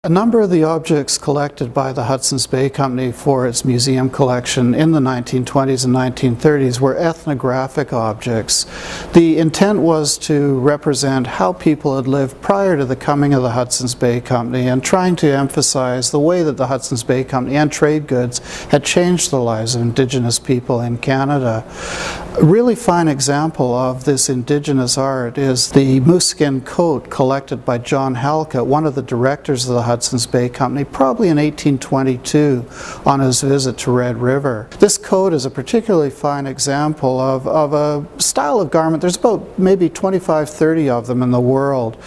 A number of the objects collected by the Hudson's Bay Company for its museum collection in the 1920s and 1930s were ethnographic objects. The intent was to represent how people had lived prior to the coming of the Hudson's Bay Company and trying to emphasize the way that the Hudson's Bay Company and trade goods had changed the lives of indigenous people in Canada. A really fine example of this indigenous art is the moose skin coat collected by John Halkett, one of the directors of the Hudson's Bay Company, probably in 1822 on his visit to Red River. This coat is a particularly fine example of a style of garment. There's about maybe 25-30 of them in the world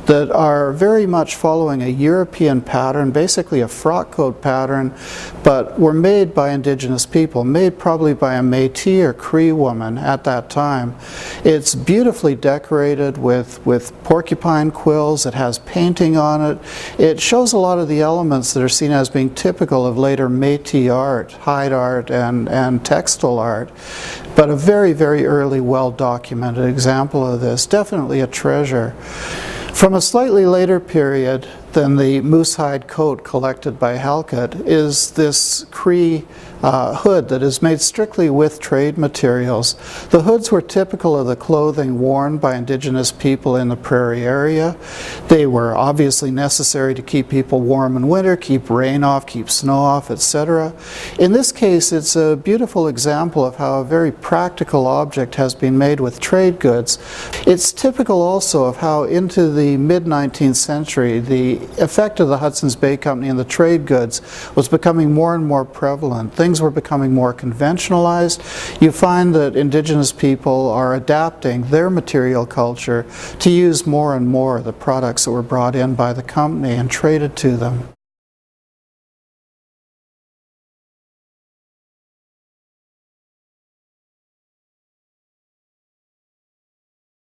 that are very much following a European pattern, basically a frock coat pattern, but were made by indigenous people, made probably by a Métis or Cree woman at that time. It's beautifully decorated with porcupine quills. It has painting on it. It shows a lot of the elements that are seen as being typical of later Métis art, hide art and textile art, but a very, very early, well-documented example of this. Definitely a treasure. From a slightly later period than the moose hide coat collected by Halkett is this Cree hood that is made strictly with trade materials. The hoods were typical of the clothing worn by indigenous people in the prairie area. They were obviously necessary to keep people warm in winter, keep rain off, keep snow off, etc. In this case, it's a beautiful example of how a very practical object has been made with trade goods. It's typical also of how into the mid-19th century the effect of the Hudson's Bay Company and the trade goods was becoming more and more prevalent. Things were becoming more conventionalized. You find that indigenous people are adapting their material culture to use more and more the products that were brought in by the company and traded to them.